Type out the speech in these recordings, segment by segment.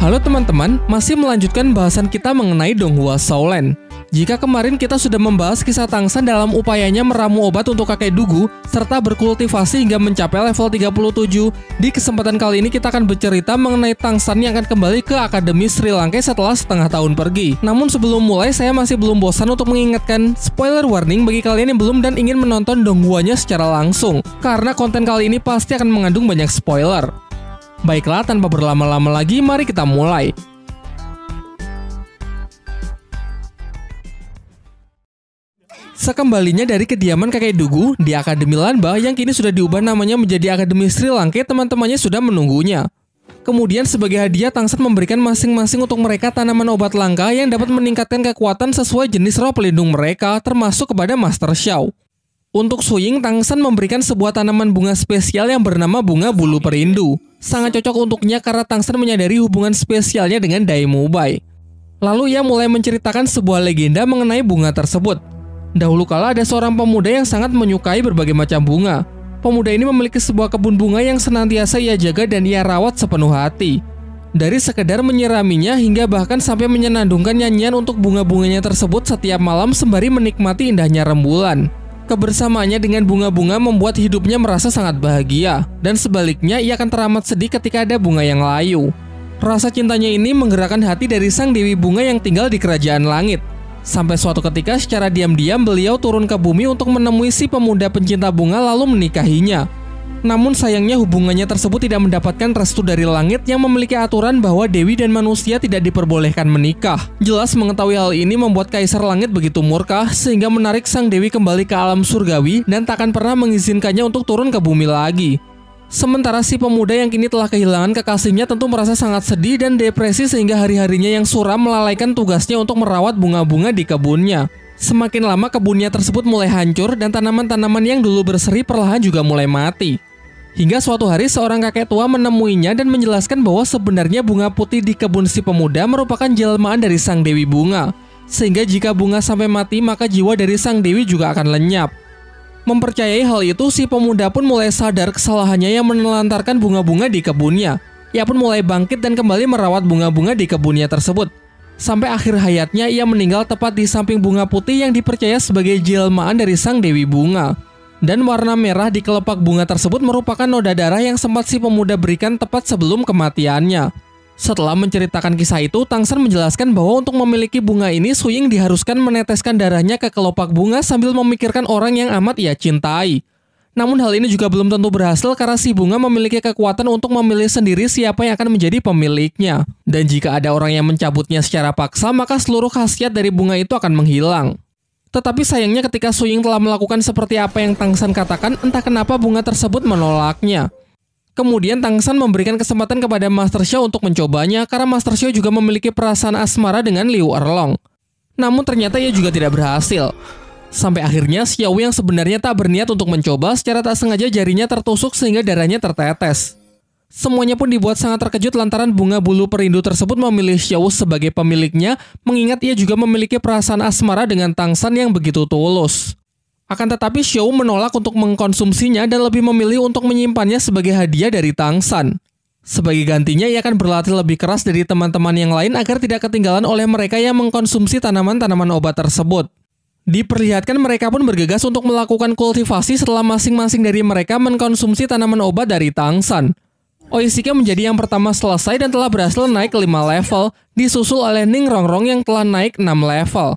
Halo teman-teman, masih melanjutkan bahasan kita mengenai Donghua Shaolin. Jika kemarin kita sudah membahas kisah Tang San dalam upayanya meramu obat untuk kakek Dugu, serta berkultivasi hingga mencapai level 37, di kesempatan kali ini kita akan bercerita mengenai Tang San yang akan kembali ke Akademi Sri Lanka setelah setengah tahun pergi. Namun sebelum mulai, saya masih belum bosan untuk mengingatkan, spoiler warning bagi kalian yang belum dan ingin menonton Donghuanya secara langsung, karena konten kali ini pasti akan mengandung banyak spoiler. Baiklah, tanpa berlama-lama lagi, mari kita mulai. Sekembalinya dari kediaman kakek Dugu di Akademi Lanba yang kini sudah diubah namanya menjadi Akademi Sri Lanka, teman-temannya sudah menunggunya. Kemudian sebagai hadiah, Tang San memberikan masing-masing untuk mereka tanaman obat langka yang dapat meningkatkan kekuatan sesuai jenis roh pelindung mereka, termasuk kepada Master Xiao. Untuk Su Ying, Tang San memberikan sebuah tanaman bunga spesial yang bernama bunga bulu perindu. Sangat cocok untuknya karena Tang San menyadari hubungan spesialnya dengan Dai Mubai. Lalu ia mulai menceritakan sebuah legenda mengenai bunga tersebut. Dahulu kala ada seorang pemuda yang sangat menyukai berbagai macam bunga. Pemuda ini memiliki sebuah kebun bunga yang senantiasa ia jaga dan ia rawat sepenuh hati. Dari sekedar menyiraminya hingga bahkan sampai menyenandungkan nyanyian untuk bunga-bunganya tersebut setiap malam sembari menikmati indahnya rembulan. Kebersamaannya dengan bunga-bunga membuat hidupnya merasa sangat bahagia, dan sebaliknya ia akan teramat sedih ketika ada bunga yang layu. Rasa cintanya ini menggerakkan hati dari sang Dewi Bunga yang tinggal di kerajaan langit. Sampai suatu ketika secara diam-diam beliau turun ke bumi untuk menemui si pemuda pencinta bunga lalu menikahinya. Namun sayangnya hubungannya tersebut tidak mendapatkan restu dari langit yang memiliki aturan bahwa dewi dan manusia tidak diperbolehkan menikah. Jelas mengetahui hal ini membuat Kaisar Langit begitu murka sehingga menarik sang dewi kembali ke alam surgawi dan takkan pernah mengizinkannya untuk turun ke bumi lagi. Sementara si pemuda yang kini telah kehilangan kekasihnya tentu merasa sangat sedih dan depresi sehingga hari-harinya yang suram melalaikan tugasnya untuk merawat bunga-bunga di kebunnya. Semakin lama kebunnya tersebut mulai hancur dan tanaman-tanaman yang dulu berseri perlahan juga mulai mati. Hingga suatu hari seorang kakek tua menemuinya dan menjelaskan bahwa sebenarnya bunga putih di kebun si pemuda merupakan jelmaan dari sang Dewi Bunga. Sehingga jika bunga sampai mati maka jiwa dari sang dewi juga akan lenyap. Mempercayai hal itu, si pemuda pun mulai sadar kesalahannya yang menelantarkan bunga-bunga di kebunnya. Ia pun mulai bangkit dan kembali merawat bunga-bunga di kebunnya tersebut. Sampai akhir hayatnya ia meninggal tepat di samping bunga putih yang dipercaya sebagai jelmaan dari sang Dewi Bunga. Dan warna merah di kelopak bunga tersebut merupakan noda darah yang sempat si pemuda berikan tepat sebelum kematiannya. Setelah menceritakan kisah itu, Tang San menjelaskan bahwa untuk memiliki bunga ini, Su Ying diharuskan meneteskan darahnya ke kelopak bunga sambil memikirkan orang yang amat ia cintai. Namun hal ini juga belum tentu berhasil karena si bunga memiliki kekuatan untuk memilih sendiri siapa yang akan menjadi pemiliknya. Dan jika ada orang yang mencabutnya secara paksa, maka seluruh khasiat dari bunga itu akan menghilang. Tetapi sayangnya ketika Su Ying telah melakukan seperti apa yang Tang San katakan, entah kenapa bunga tersebut menolaknya. Kemudian Tang San memberikan kesempatan kepada Master Xiao untuk mencobanya karena Master Xiao juga memiliki perasaan asmara dengan Liu Erlong. Namun ternyata ia juga tidak berhasil. Sampai akhirnya Xiao yang sebenarnya tak berniat untuk mencoba secara tak sengaja jarinya tertusuk sehingga darahnya tertetes. Semuanya pun dibuat sangat terkejut lantaran bunga bulu perindu tersebut memilih Xiao sebagai pemiliknya, mengingat ia juga memiliki perasaan asmara dengan Tang San yang begitu tulus. Akan tetapi Xiao menolak untuk mengkonsumsinya dan lebih memilih untuk menyimpannya sebagai hadiah dari Tang San. Sebagai gantinya ia akan berlatih lebih keras dari teman-teman yang lain agar tidak ketinggalan oleh mereka yang mengkonsumsi tanaman-tanaman obat tersebut. Diperlihatkan mereka pun bergegas untuk melakukan kultivasi setelah masing-masing dari mereka mengkonsumsi tanaman obat dari Tang San. Oishika menjadi yang pertama selesai dan telah berhasil naik ke 5 level, disusul oleh Ning Rongrong yang telah naik 6 level.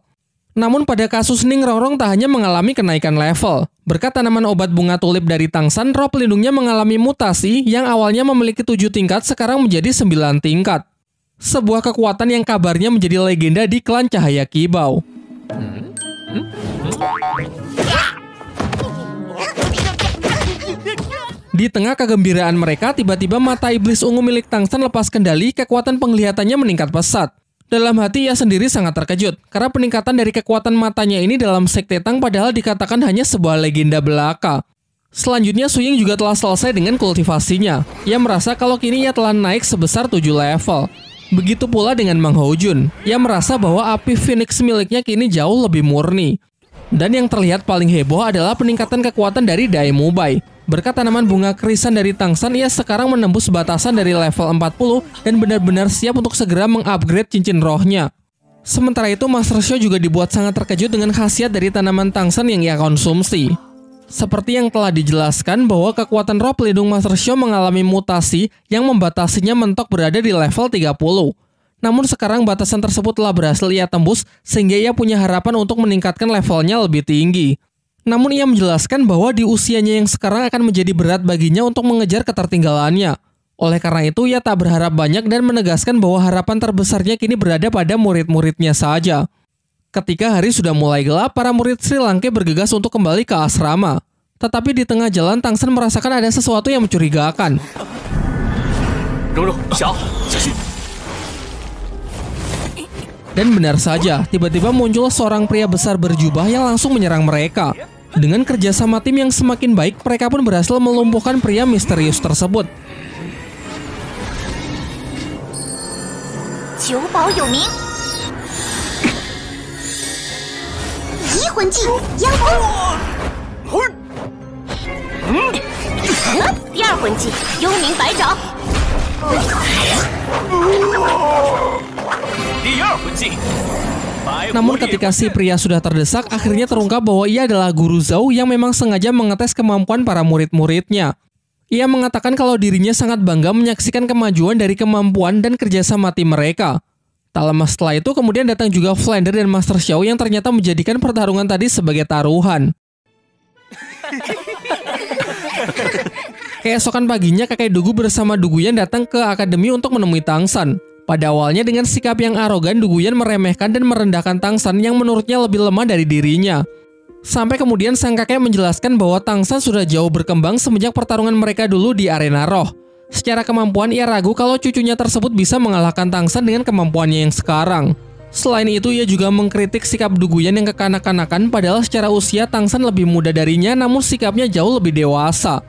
Namun pada kasus Ning Rongrong tak hanya mengalami kenaikan level. Berkat tanaman obat bunga tulip dari Tang San, roh pelindungnya mengalami mutasi yang awalnya memiliki 7 tingkat sekarang menjadi 9 tingkat. Sebuah kekuatan yang kabarnya menjadi legenda di klan Cahaya Kibau. Di tengah kegembiraan mereka, tiba-tiba mata iblis ungu milik Tang San lepas kendali, kekuatan penglihatannya meningkat pesat. Dalam hati ia sendiri sangat terkejut, karena peningkatan dari kekuatan matanya ini dalam sekte Tang padahal dikatakan hanya sebuah legenda belaka. Selanjutnya Su Ying juga telah selesai dengan kultivasinya. Ia merasa kalau kini ia telah naik sebesar 7 level. Begitu pula dengan Mang Hojun. Ia merasa bahwa api Phoenix miliknya kini jauh lebih murni. Dan yang terlihat paling heboh adalah peningkatan kekuatan dari Dai Mubai. Berkat tanaman bunga krisan dari Tangsan, ia sekarang menembus batasan dari level 40 dan benar-benar siap untuk segera mengupgrade cincin rohnya. Sementara itu, Master Xiao juga dibuat sangat terkejut dengan khasiat dari tanaman Tangsan yang ia konsumsi. Seperti yang telah dijelaskan bahwa kekuatan roh pelindung Master Xiao mengalami mutasi yang membatasinya mentok berada di level 30. Namun sekarang batasan tersebut telah berhasil ia tembus sehingga ia punya harapan untuk meningkatkan levelnya lebih tinggi. Namun ia menjelaskan bahwa di usianya yang sekarang akan menjadi berat baginya untuk mengejar ketertinggalannya. Oleh karena itu ia tak berharap banyak dan menegaskan bahwa harapan terbesarnya kini berada pada murid-muridnya saja. Ketika hari sudah mulai gelap, para murid Sri Langke bergegas untuk kembali ke asrama. Tetapi di tengah jalan Tangsan merasakan ada sesuatu yang mencurigakan. Dan benar saja, tiba-tiba muncul seorang pria besar berjubah yang langsung menyerang mereka. Dengan kerjasama tim yang semakin baik, mereka pun berhasil melumpuhkan pria misterius tersebut. Namun ketika si pria sudah terdesak, akhirnya terungkap bahwa ia adalah Guru Zhao yang memang sengaja mengetes kemampuan para murid-muridnya. Ia mengatakan kalau dirinya sangat bangga menyaksikan kemajuan dari kemampuan dan kerjasama tim mereka. Tak lama setelah itu kemudian datang juga Flander dan Master Xiao yang ternyata menjadikan pertarungan tadi sebagai taruhan. Keesokan paginya kakek Dugu bersama Duguyan datang ke akademi untuk menemui Tangsan. Pada awalnya dengan sikap yang arogan, Duguyan meremehkan dan merendahkan Tangsan yang menurutnya lebih lemah dari dirinya. Sampai kemudian sang kakek menjelaskan bahwa Tangsan sudah jauh berkembang semenjak pertarungan mereka dulu di arena roh. Secara kemampuan ia ragu kalau cucunya tersebut bisa mengalahkan Tangsan dengan kemampuannya yang sekarang. Selain itu ia juga mengkritik sikap Duguyan yang kekanak-kanakan, padahal secara usia Tangsan lebih muda darinya namun sikapnya jauh lebih dewasa.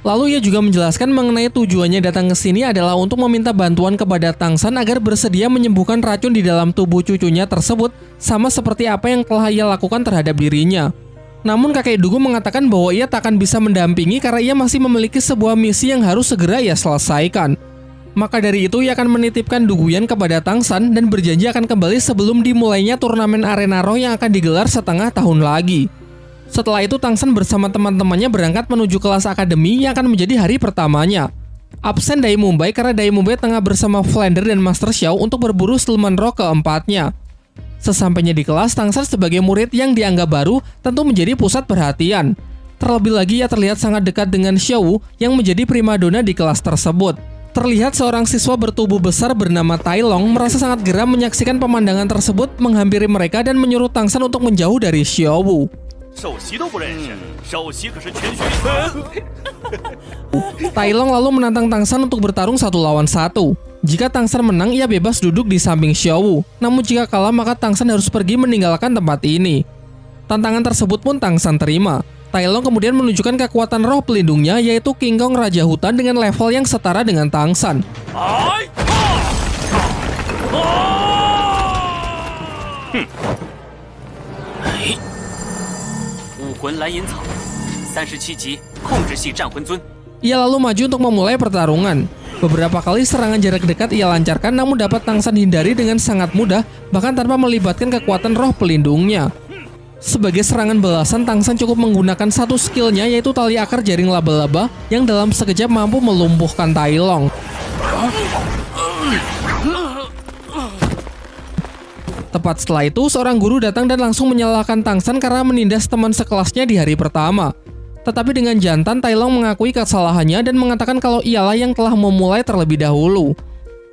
Lalu ia juga menjelaskan mengenai tujuannya datang ke sini adalah untuk meminta bantuan kepada Tangsan agar bersedia menyembuhkan racun di dalam tubuh cucunya tersebut, sama seperti apa yang telah ia lakukan terhadap dirinya. Namun kakek Dugu mengatakan bahwa ia tak akan bisa mendampingi karena ia masih memiliki sebuah misi yang harus segera ia selesaikan. Maka dari itu ia akan menitipkan Duguyan kepada Tangsan dan berjanji akan kembali sebelum dimulainya turnamen arena roh yang akan digelar setengah tahun lagi. Setelah itu Tangsan bersama teman-temannya berangkat menuju kelas akademi yang akan menjadi hari pertamanya. Absen Dai Mumbai karena Dai Mumbai tengah bersama Flander dan Master Xiao untuk berburu siluman roh keempatnya. Sesampainya di kelas, Tangsan sebagai murid yang dianggap baru tentu menjadi pusat perhatian. Terlebih lagi ia terlihat sangat dekat dengan Xiao yang menjadi primadona di kelas tersebut. Terlihat seorang siswa bertubuh besar bernama Tai Long merasa sangat geram menyaksikan pemandangan tersebut menghampiri mereka dan menyuruh Tangsan untuk menjauh dari Xiao. Tai Long lalu menantang Tangsan untuk bertarung 1 lawan 1. Jika Tangsan menang, ia bebas duduk di samping Xiao. Namun jika kalah, maka Tangsan harus pergi meninggalkan tempat ini. Tantangan tersebut pun Tangsan terima. Tai Long kemudian menunjukkan kekuatan roh pelindungnya, yaitu King Kong Raja Hutan dengan level yang setara dengan Tangsan. Ia lalu maju untuk memulai pertarungan. Beberapa kali serangan jarak dekat ia lancarkan namun dapat Tangsan hindari dengan sangat mudah, bahkan tanpa melibatkan kekuatan roh pelindungnya. Sebagai serangan balasan, Tangsan cukup menggunakan satu skillnya, yaitu tali akar jaring laba-laba yang dalam sekejap mampu melumpuhkan Tai Long. Tepat setelah itu, seorang guru datang dan langsung menyalahkan Tangsan karena menindas teman sekelasnya di hari pertama. Tetapi dengan jantan, Tai Long mengakui kesalahannya dan mengatakan kalau ialah yang telah memulai terlebih dahulu.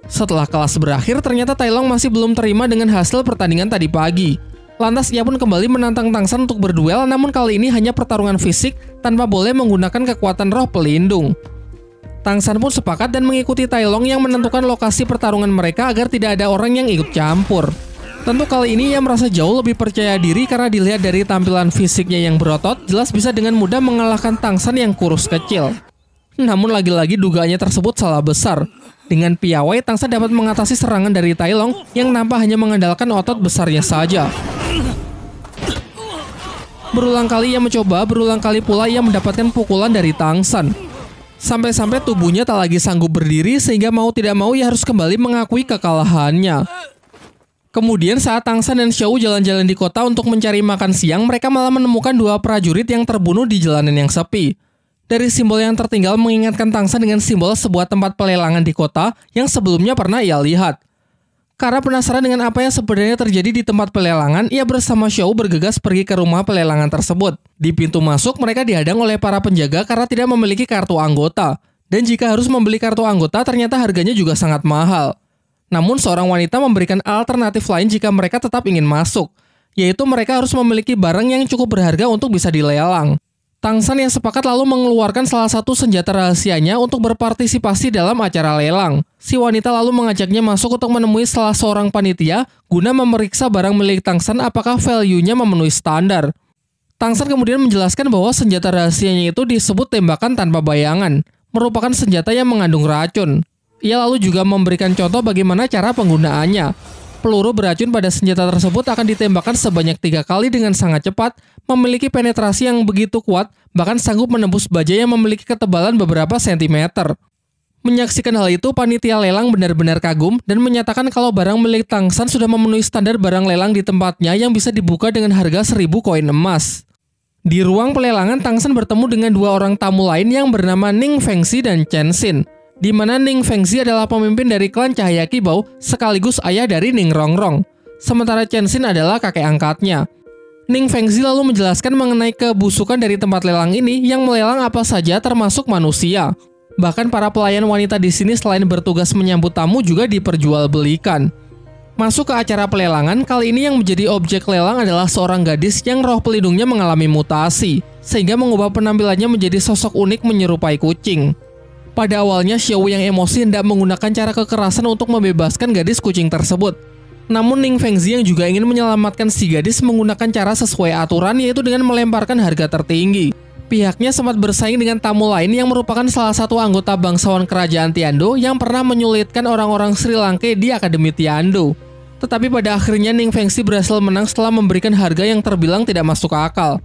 Setelah kelas berakhir, ternyata Tai Long masih belum terima dengan hasil pertandingan tadi pagi. Lantas ia pun kembali menantang Tangsan untuk berduel, namun kali ini hanya pertarungan fisik tanpa boleh menggunakan kekuatan roh pelindung. Tangsan pun sepakat dan mengikuti Tai Long yang menentukan lokasi pertarungan mereka agar tidak ada orang yang ikut campur. Tentu kali ini ia merasa jauh lebih percaya diri karena dilihat dari tampilan fisiknya yang berotot, jelas bisa dengan mudah mengalahkan Tangsan yang kurus kecil. Namun lagi-lagi dugaannya tersebut salah besar. Dengan piawai, Tangsan dapat mengatasi serangan dari Tai Long yang nampak hanya mengandalkan otot besarnya saja. Berulang kali ia mencoba, berulang kali pula ia mendapatkan pukulan dari Tang San. Sampai-sampai tubuhnya tak lagi sanggup berdiri sehingga mau tidak mau ia harus kembali mengakui kekalahannya. Kemudian saat Tang San dan Xiao jalan-jalan di kota untuk mencari makan siang, mereka malah menemukan dua prajurit yang terbunuh di jalanan yang sepi. Dari simbol yang tertinggal mengingatkan Tang San dengan simbol sebuah tempat pelelangan di kota yang sebelumnya pernah ia lihat. Karena penasaran dengan apa yang sebenarnya terjadi di tempat pelelangan, ia bersama Xiao bergegas pergi ke rumah pelelangan tersebut. Di pintu masuk, mereka dihadang oleh para penjaga karena tidak memiliki kartu anggota. Dan jika harus membeli kartu anggota, ternyata harganya juga sangat mahal. Namun seorang wanita memberikan alternatif lain jika mereka tetap ingin masuk, yaitu mereka harus memiliki barang yang cukup berharga untuk bisa dilelang. Tang San yang sepakat lalu mengeluarkan salah satu senjata rahasianya untuk berpartisipasi dalam acara lelang. Si wanita lalu mengajaknya masuk untuk menemui salah seorang panitia guna memeriksa barang milik Tang San apakah value-nya memenuhi standar. Tang San kemudian menjelaskan bahwa senjata rahasianya itu disebut tembakan tanpa bayangan, merupakan senjata yang mengandung racun. Ia lalu juga memberikan contoh bagaimana cara penggunaannya. Peluru beracun pada senjata tersebut akan ditembakkan sebanyak 3 kali dengan sangat cepat, memiliki penetrasi yang begitu kuat, bahkan sanggup menembus baja yang memiliki ketebalan beberapa sentimeter. Menyaksikan hal itu, panitia lelang benar-benar kagum dan menyatakan kalau barang milik Tang San sudah memenuhi standar barang lelang di tempatnya yang bisa dibuka dengan harga 1000 koin emas. Di ruang pelelangan, Tang San bertemu dengan dua orang tamu lain yang bernama Ning Fengxi dan Chen Xin, di mana Ning Fengxi adalah pemimpin dari klan Cahaya Kibau sekaligus ayah dari Ning Rongrong, sementara Chen Xin adalah kakek angkatnya. Ning Fengxi lalu menjelaskan mengenai kebusukan dari tempat lelang ini yang melelang apa saja termasuk manusia. Bahkan para pelayan wanita di sini selain bertugas menyambut tamu juga diperjualbelikan. Masuk ke acara pelelangan, kali ini yang menjadi objek lelang adalah seorang gadis yang roh pelindungnya mengalami mutasi, sehingga mengubah penampilannya menjadi sosok unik menyerupai kucing. Pada awalnya, Xiao yang emosi hendak menggunakan cara kekerasan untuk membebaskan gadis kucing tersebut. Namun Ning Fengxi yang juga ingin menyelamatkan si gadis menggunakan cara sesuai aturan, yaitu dengan melemparkan harga tertinggi. Pihaknya sempat bersaing dengan tamu lain yang merupakan salah satu anggota bangsawan kerajaan Tiando yang pernah menyulitkan orang-orang Sri Lanka di Akademi Tiando. Tetapi pada akhirnya Ning Fengxi berhasil menang setelah memberikan harga yang terbilang tidak masuk akal.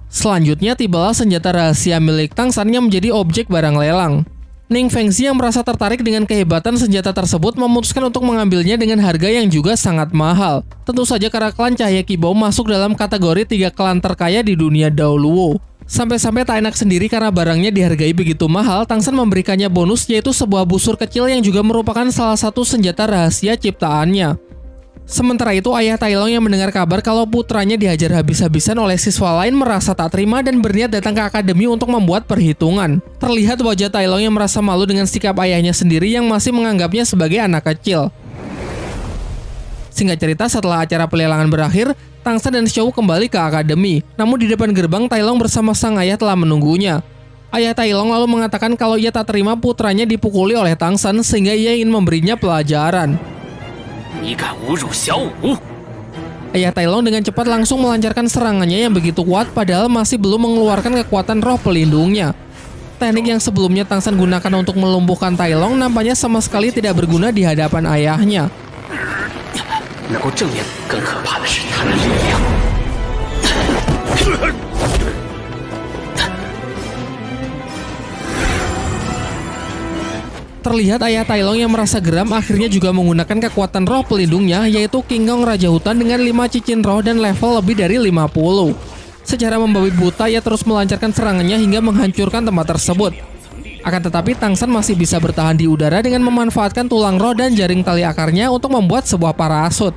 Selanjutnya tibalah senjata rahasia milik Tang San yang menjadi objek barang lelang. Ning Fengxi yang merasa tertarik dengan kehebatan senjata tersebut memutuskan untuk mengambilnya dengan harga yang juga sangat mahal. Tentu saja karena klan Cahaya Kibau masuk dalam kategori 3 klan terkaya di dunia Daoluo. Sampai-sampai tak enak sendiri karena barangnya dihargai begitu mahal, Tang San memberikannya bonus yaitu sebuah busur kecil yang juga merupakan salah satu senjata rahasia ciptaannya. Sementara itu, ayah Tai Long yang mendengar kabar kalau putranya dihajar habis-habisan oleh siswa lain merasa tak terima dan berniat datang ke akademi untuk membuat perhitungan. Terlihat wajah Tai Long yang merasa malu dengan sikap ayahnya sendiri yang masih menganggapnya sebagai anak kecil. Singkat cerita, setelah acara pelelangan berakhir, Tang San dan Xiao kembali ke akademi. Namun di depan gerbang, Tai Long bersama sang ayah telah menunggunya. Ayah Tai Long lalu mengatakan kalau ia tak terima putranya dipukuli oleh Tang San sehingga ia ingin memberinya pelajaran. Ayah Tai Long dengan cepat langsung melancarkan serangannya yang begitu kuat padahal masih belum mengeluarkan kekuatan roh pelindungnya. Teknik yang sebelumnya Tang San gunakan untuk melumpuhkan Tai Long nampaknya sama sekali tidak berguna di hadapan ayahnya. Terlihat ayah Tai Long yang merasa geram akhirnya juga menggunakan kekuatan roh pelindungnya yaitu King Kong Raja Hutan dengan 5 cincin roh dan level lebih dari 50. Secara membabi buta ia terus melancarkan serangannya hingga menghancurkan tempat tersebut. Akan tetapi Tang San masih bisa bertahan di udara dengan memanfaatkan tulang roh dan jaring tali akarnya untuk membuat sebuah parasut.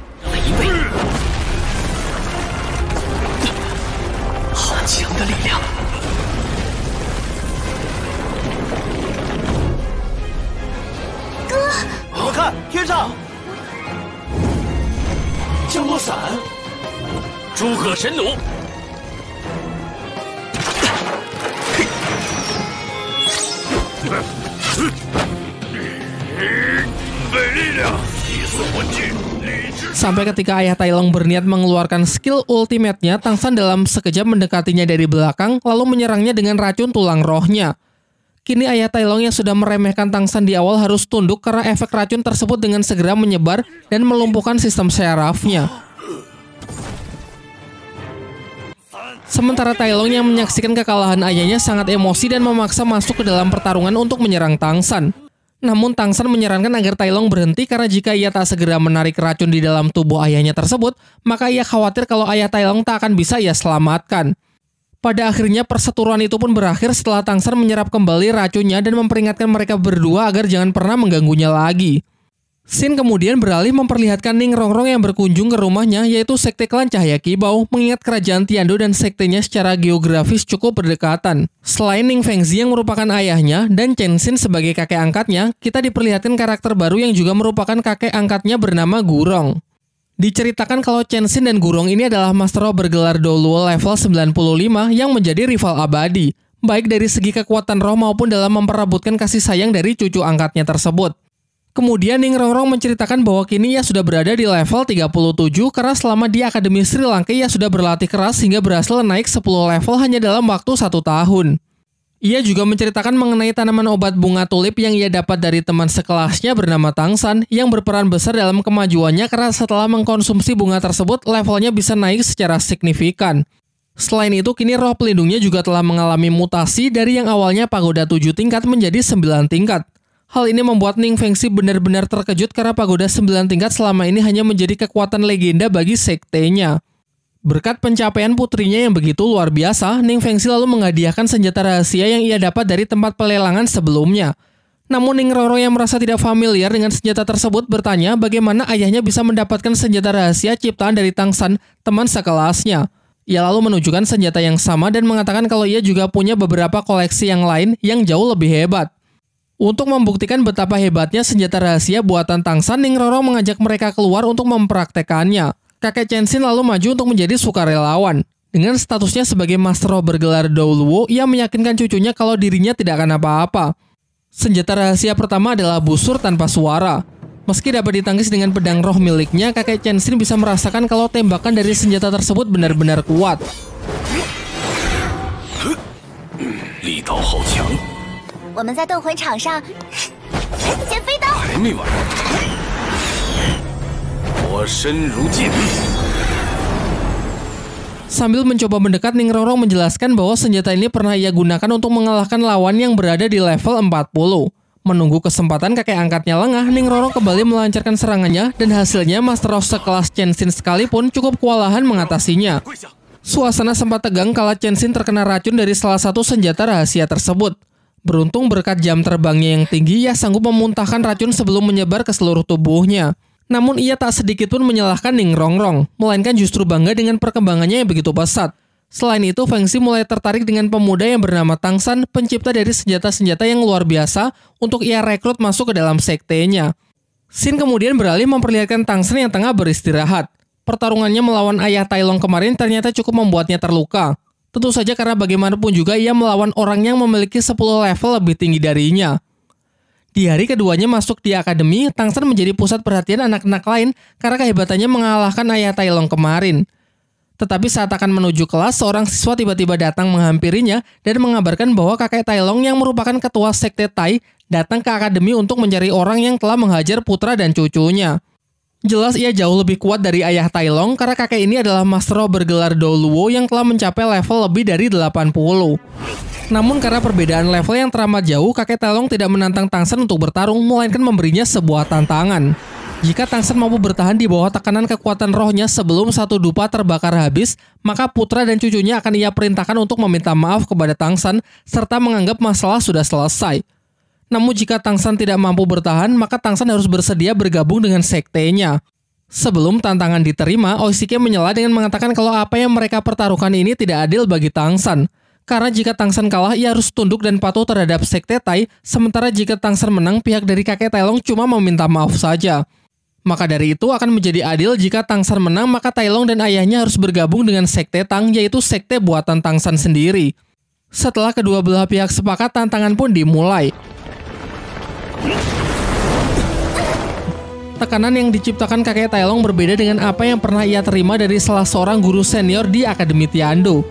Sampai ketika ayah Tai Long berniat mengeluarkan skill ultimate-nya, Tang San dalam sekejap mendekatinya dari belakang lalu menyerangnya dengan racun tulang rohnya. Kini ayah Tai Long yang sudah meremehkan Tang San di awal harus tunduk karena efek racun tersebut dengan segera menyebar dan melumpuhkan sistem syarafnya. Sementara Tai Long yang menyaksikan kekalahan ayahnya sangat emosi dan memaksa masuk ke dalam pertarungan untuk menyerang Tang San. Namun Tang San menyarankan agar Tai Long berhenti karena jika ia tak segera menarik racun di dalam tubuh ayahnya tersebut, maka ia khawatir kalau ayah Tai Long tak akan bisa ia selamatkan. Pada akhirnya perseteruan itu pun berakhir setelah Tang San menyerap kembali racunnya dan memperingatkan mereka berdua agar jangan pernah mengganggunya lagi. Scene kemudian beralih memperlihatkan Ning Rongrong yang berkunjung ke rumahnya, yaitu sekte klan Cahaya Kibau, mengingat kerajaan Tiando dan sektenya secara geografis cukup berdekatan. Selain Ning Fengzi yang merupakan ayahnya dan Chen Xin sebagai kakek angkatnya, kita diperlihatkan karakter baru yang juga merupakan kakek angkatnya bernama Gurong. Diceritakan kalau Chen Xin dan Gurong ini adalah Master Roh bergelar Doluo level 95 yang menjadi rival abadi, baik dari segi kekuatan roh maupun dalam memperebutkan kasih sayang dari cucu angkatnya tersebut. Kemudian Ning Rongrong menceritakan bahwa kini ia sudah berada di level 37 karena selama di Akademi Sri Lanka ia sudah berlatih keras hingga berhasil naik 10 level hanya dalam waktu 1 tahun. Ia juga menceritakan mengenai tanaman obat bunga tulip yang ia dapat dari teman sekelasnya bernama Tang San yang berperan besar dalam kemajuannya karena setelah mengkonsumsi bunga tersebut levelnya bisa naik secara signifikan. Selain itu, kini roh pelindungnya juga telah mengalami mutasi dari yang awalnya pagoda 7 tingkat menjadi 9 tingkat. Hal ini membuat Ning Fengzi benar-benar terkejut karena pagoda 9 tingkat selama ini hanya menjadi kekuatan legenda bagi sektenya. Berkat pencapaian putrinya yang begitu luar biasa, Ning Fengzi lalu menghadiahkan senjata rahasia yang ia dapat dari tempat pelelangan sebelumnya. Namun Ning Rongrong yang merasa tidak familiar dengan senjata tersebut bertanya bagaimana ayahnya bisa mendapatkan senjata rahasia ciptaan dari Tang San, teman sekelasnya. Ia lalu menunjukkan senjata yang sama dan mengatakan kalau ia juga punya beberapa koleksi yang lain yang jauh lebih hebat. Untuk membuktikan betapa hebatnya senjata rahasia buatan Tang San, Ning Rongrong mengajak mereka keluar untuk mempraktekannya. Kakek Chen Xin lalu maju untuk menjadi sukarelawan. Dengan statusnya sebagai Master Roh bergelar Doluo, ia meyakinkan cucunya kalau dirinya tidak akan apa-apa. Senjata rahasia pertama adalah busur tanpa suara. Meski dapat ditangkis dengan pedang roh miliknya, kakek Chen Xin bisa merasakan kalau tembakan dari senjata tersebut benar-benar kuat. Li Dao hao qiang. 我们在斗魂场上捡飞刀。还没完，我身如剑。 Sambil mencoba mendekat, Ning Rongrong menjelaskan bahwa senjata ini pernah ia gunakan untuk mengalahkan lawan yang berada di level 40. Menunggu kesempatan kakek angkatnya lengah, Ning Rongrong kembali melancarkan serangannya dan hasilnya Master Roh sekelas Chen Xin sekalipun cukup kewalahan mengatasinya. Suasana sempat tegang kala Chen Xin terkena racun dari salah satu senjata rahasia tersebut. Beruntung berkat jam terbangnya yang tinggi, ia sanggup memuntahkan racun sebelum menyebar ke seluruh tubuhnya. Namun ia tak sedikit pun menyalahkan Ning Rongrong, melainkan justru bangga dengan perkembangannya yang begitu pesat. Selain itu, Fengzi mulai tertarik dengan pemuda yang bernama Tang San, pencipta dari senjata-senjata yang luar biasa untuk ia rekrut masuk ke dalam sektenya. Scene kemudian beralih memperlihatkan Tang San yang tengah beristirahat. Pertarungannya melawan ayah Tai Long kemarin ternyata cukup membuatnya terluka. Tentu saja karena bagaimanapun juga ia melawan orang yang memiliki 10 level lebih tinggi darinya. Di hari keduanya masuk di akademi, Tang San menjadi pusat perhatian anak-anak lain karena kehebatannya mengalahkan ayah Tai Long kemarin. Tetapi saat akan menuju kelas, seorang siswa tiba-tiba datang menghampirinya dan mengabarkan bahwa kakek Tai Long yang merupakan ketua sekte Tai datang ke akademi untuk mencari orang yang telah menghajar putra dan cucunya. Jelas ia jauh lebih kuat dari ayah Tai Long karena kakek ini adalah Master Roh bergelar Doluo yang telah mencapai level lebih dari 80. Namun karena perbedaan level yang teramat jauh, kakek Tai Long tidak menantang Tang San untuk bertarung, melainkan memberinya sebuah tantangan. Jika Tang San mampu bertahan di bawah tekanan kekuatan rohnya sebelum satu dupa terbakar habis, maka putra dan cucunya akan ia perintahkan untuk meminta maaf kepada Tang San serta menganggap masalah sudah selesai. Namun jika Tang San tidak mampu bertahan, maka Tang San harus bersedia bergabung dengan sektenya. Sebelum tantangan diterima, Oishike menyela dengan mengatakan kalau apa yang mereka pertaruhkan ini tidak adil bagi Tang San. Karena jika Tang San kalah, ia harus tunduk dan patuh terhadap sekte Tai, sementara jika Tang San menang, pihak dari kakek Tai Long cuma meminta maaf saja. Maka dari itu akan menjadi adil jika Tang San menang, maka Tai Long dan ayahnya harus bergabung dengan sekte Tang, yaitu sekte buatan Tang San sendiri. Setelah kedua belah pihak sepakat, tantangan pun dimulai. Tekanan yang diciptakan kakek Tai Long berbeda dengan apa yang pernah ia terima dari salah seorang guru senior di Akademi Tiando.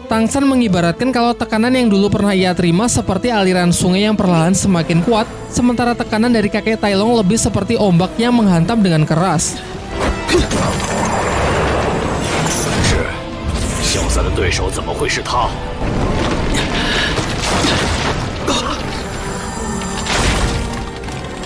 Tang San mengibaratkan kalau tekanan yang dulu pernah ia terima seperti aliran sungai yang perlahan semakin kuat, sementara tekanan dari kakek Tai Long lebih seperti ombak yang menghantam dengan keras. 对手怎么会是他？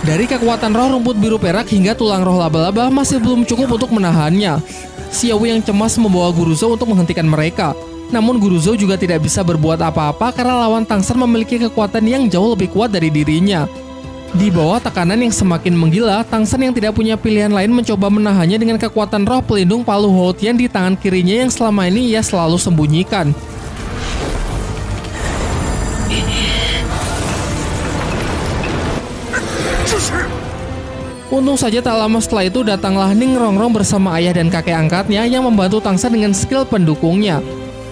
Dari kekuatan roh rumput biru perak hingga tulang roh laba-laba masih belum cukup untuk menahannya. Xiao yang cemas membawa Guru Zhou untuk menghentikan mereka. Namun Guru Zhou juga tidak bisa berbuat apa-apa karena lawan Tang San memiliki kekuatan yang jauh lebih kuat dari dirinya. Di bawah tekanan yang semakin menggila, Tang San yang tidak punya pilihan lain mencoba menahannya dengan kekuatan roh pelindung palu Houdian di tangan kirinya yang selama ini ia selalu sembunyikan. Untung saja tak lama setelah itu datanglah Ning Rongrong bersama ayah dan kakek angkatnya yang membantu Tang San dengan skill pendukungnya.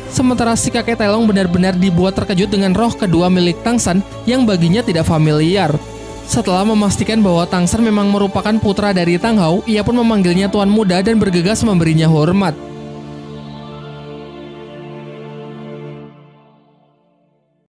Sementara si kakek Tailong benar-benar dibuat terkejut dengan roh kedua milik Tang San yang baginya tidak familiar. Setelah memastikan bahwa Tang San memang merupakan putra dari Tang Hao, ia pun memanggilnya Tuan Muda dan bergegas memberinya hormat.